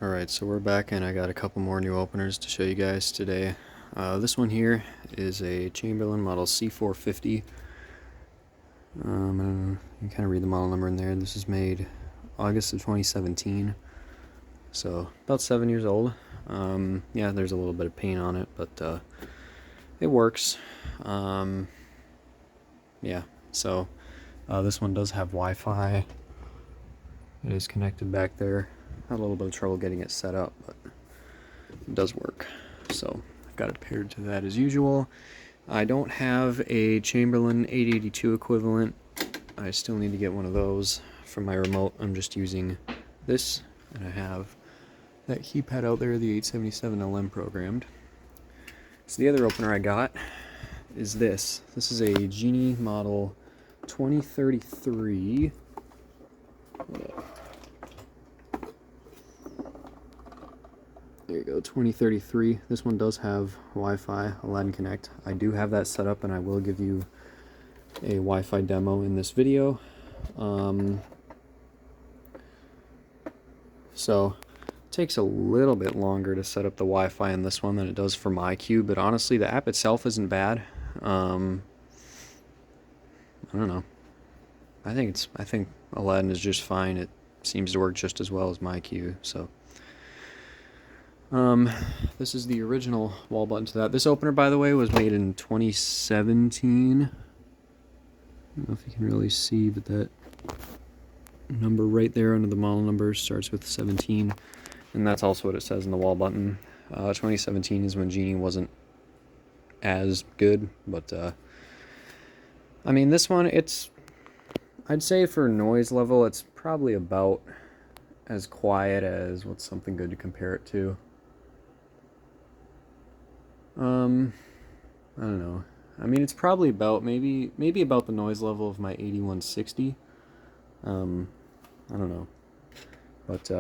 Alright, so we're back and I got a couple more new openers to show you guys today. This one here is a Chamberlain model C450. You can kind of read the model number in there. This is made August of 2017, so about 7 years old. Yeah, there's a little bit of paint on it, but it works. Yeah, so this one does have Wi-Fi. It is connected back there. Had a little bit of trouble getting it set up, but it does work. So I've got it paired to that as usual. I don't have a Chamberlain 882 equivalent. I still need to get one of those for my remote. I'm just using this, and I have that keypad out there, the 877LM programmed. So the other opener I got is this. This is a Genie model 2033. There you go, 2033. This one does have Wi-Fi, Aladdin Connect. I do have that set up, and I will give you a Wi-Fi demo in this video. So it takes a little bit longer to set up the Wi-Fi in this one than it does for my cube, but honestly, the app itself isn't bad. I don't know. I think Aladdin is just fine. It seems to work just as well as my cube. So. This is the original wall button to that. This opener, by the way, was made in 2017. I don't know if you can really see, but that number right there under the model number starts with 17, and that's also what it says in the wall button. 2017 is when Genie wasn't as good, but I mean, this one, I'd say for noise level, it's probably about as quiet as what's something good to compare it to. I don't know. I mean, it's probably about maybe about the noise level of my 8160. I don't know. But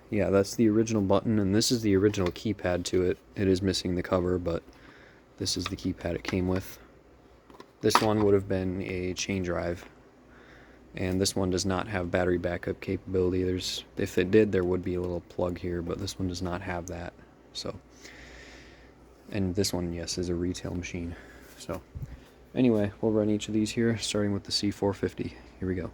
yeah, that's the original button, and this is the original keypad to it. It is missing the cover, but this is the keypad it came with. This one would have been a chain drive, and this one does not have battery backup capability. If it did, there would be a little plug here, but this one does not have that. So, and this one, yes, is a retail machine. So anyway, we'll run each of these here, starting with the C450. Here we go.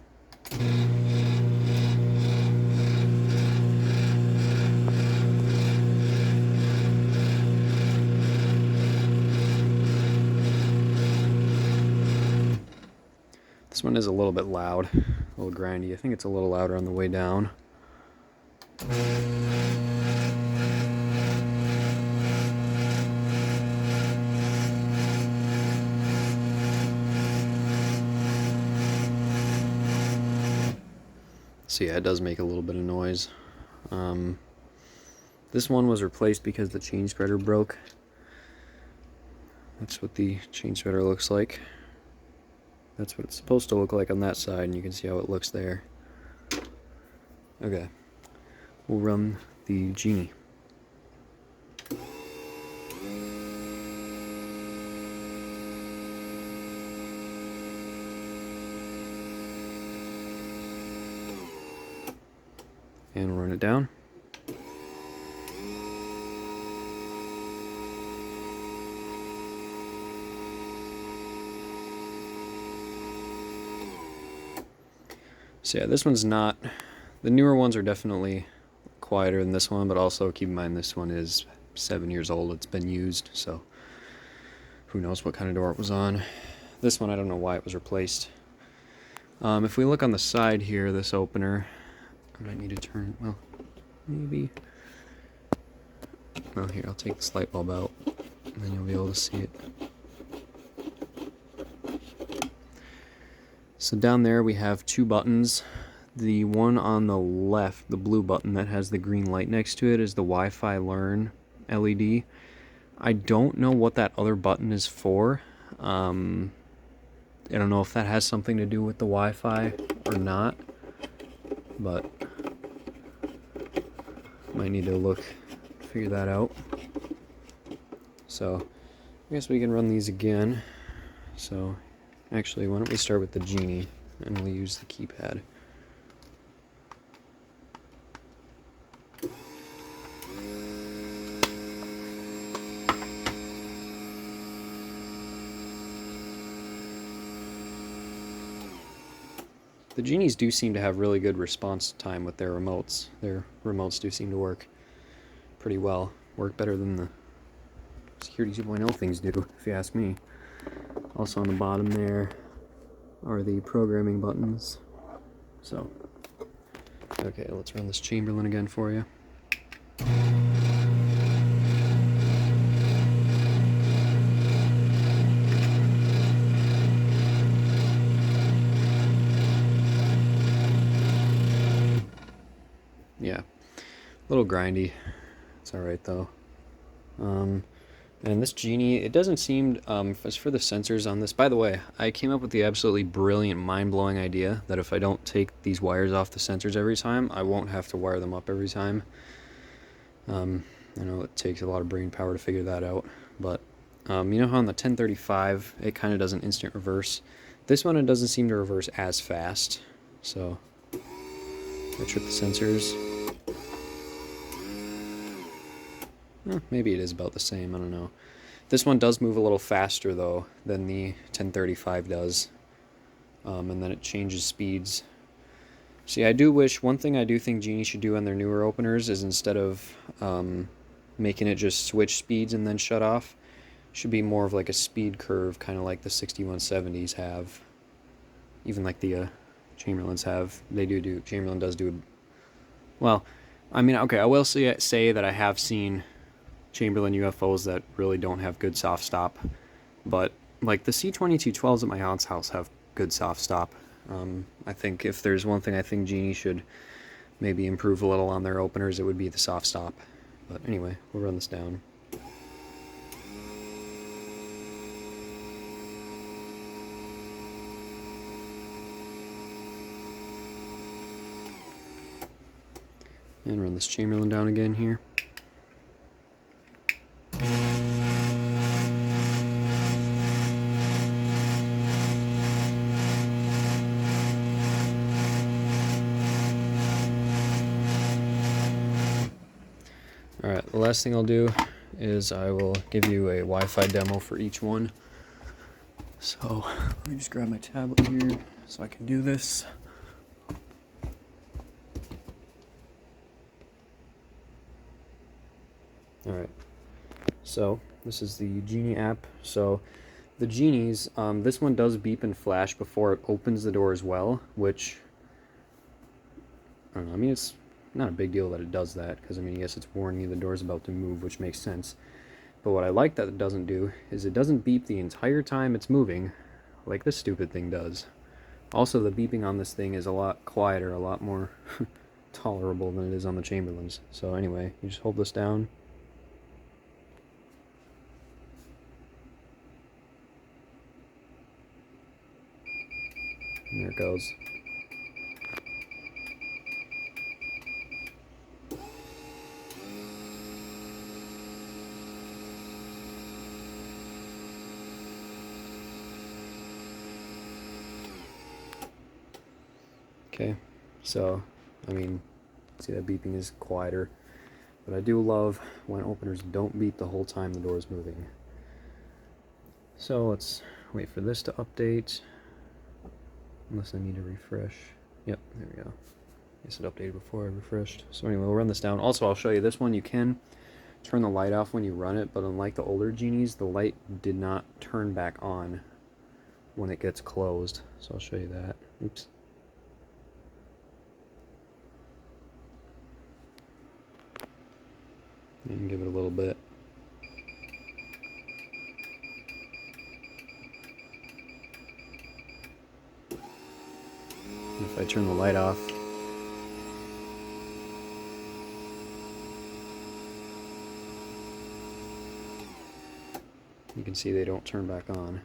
This one is a little bit loud, a little grindy. I think it's a little louder on the way down. So yeah, it does make a little bit of noise. This one was replaced because the chain spreader broke. That's what the chain spreader looks like. That's what it's supposed to look like on that side, and you can see how it looks there. Okay, we'll run the Genie. And we'll run it down. So yeah, this one's not, the newer ones are definitely quieter than this one, but also keep in mind this one is 7 years old. It's been used, so who knows what kind of door it was on. This one, I don't know why it was replaced. If we look on the side here, this opener, I might need to turn, well, maybe. Well, here, I'll take this light bulb out, and then you'll be able to see it. So down there we have two buttons. The one on the left, the blue button that has the green light next to it, is the Wi-Fi Learn LED. I don't know what that other button is for. I don't know if that has something to do with the Wi-Fi or not, but might need to figure that out. So I guess we can run these again. So actually, why don't we start with the Genie, and we'll use the keypad. the Genies do seem to have really good response time with their remotes. Their remotes do seem to work pretty well. Work better than the Security 2.0 things do, if you ask me. Also on the bottom there are the programming buttons. So, okay, let's run this Chamberlain again for you. Yeah, a little grindy. It's alright though. And this Genie, it doesn't seem, as for the sensors on this, by the way, I came up with the absolutely brilliant, mind-blowing idea that if I don't take these wires off the sensors every time, I won't have to wire them up every time. I know it takes a lot of brain power to figure that out, but you know how on the 1035 it kind of does an instant reverse? This one, it doesn't seem to reverse as fast, so I trip the sensors. Maybe it is about the same, I don't know. This one does move a little faster though than the 1035 does, and then it changes speeds. See, I do wish, one thing I do think Genie should do on their newer openers is instead of making it just switch speeds and then shut off, should be more of like a speed curve, kind of like the 6170s have, even like the Chamberlains have. Chamberlain does do, well, I mean, okay, I will say that I have seen Chamberlain UFOs that really don't have good soft stop, but like the C-2212s at my aunt's house have good soft stop. I think if there's one thing I think Genie should maybe improve a little on their openers, it would be the soft stop. But anyway, we'll run this down. And run this Chamberlain down again here. Alright, the last thing I'll do is I will give you a Wi-Fi demo for each one. So, let me just grab my tablet here so I can do this. Alright, so this is the Genie app. So the Genies, this one does beep and flash before it opens the door as well, which, I don't know, I mean, it's not a big deal that it does that, because I mean, yes, it's warning you the door's about to move, which makes sense. But what I like that it doesn't do is it doesn't beep the entire time it's moving, like this stupid thing does. Also, the beeping on this thing is a lot quieter, a lot more tolerable than it is on the Chamberlains. So anyway, you just hold this down. And there it goes. Okay, so, I mean, see that beeping is quieter, but I do love when openers don't beep the whole time the door is moving. So let's wait for this to update, unless I need to refresh. Yep, there we go. I guess it updated before I refreshed. So anyway, we'll run this down. Also, I'll show you this one. You can turn the light off when you run it, but unlike the older Genies, the light did not turn back on when it gets closed. So I'll show you that. Oops. You can give it a little bit. If I turn the light off, you can see they don't turn back on.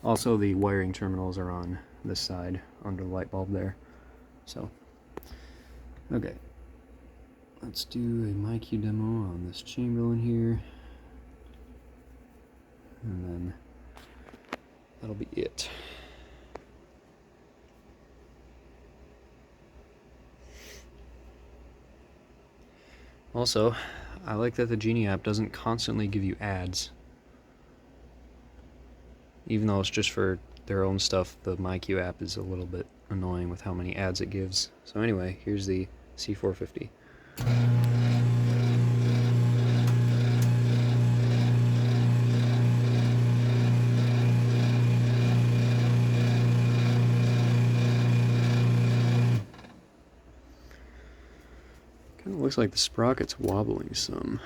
Also, the wiring terminals are on this side under the light bulb there. So, okay. Let's do a MyQ demo on this Chamberlain here. And then that'll be it. Also, I like that the Genie app doesn't constantly give you ads. Even though it's just for their own stuff, the MyQ app is a little bit annoying with how many ads it gives. So anyway, here's the C450. Kind of looks like the sprocket's wobbling some.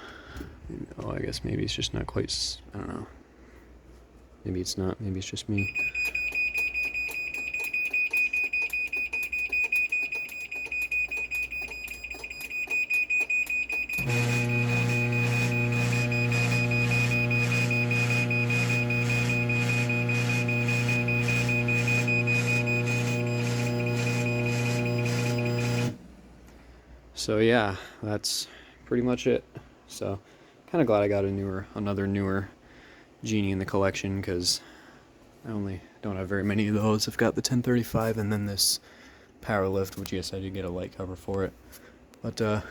Oh, I guess maybe it's just not quite, I don't know. Maybe it's not, maybe it's just me. So yeah, that's pretty much it. So kind of glad I got another newer Genie in the collection, because I only don't have very many of those. I've got the 1035 and then this power lift, which yes, I did get a light cover for it. But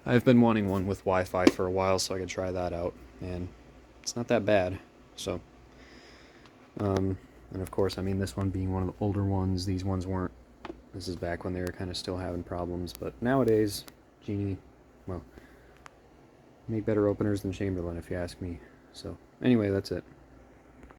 I've been wanting one with Wi-Fi for a while, so I could try that out, and it's not that bad. So, and of course, I mean, this one being one of the older ones, these ones weren't. This is back when they were kind of still having problems, but nowadays, Genie, well, make better openers than Chamberlain, if you ask me. So, anyway, that's it.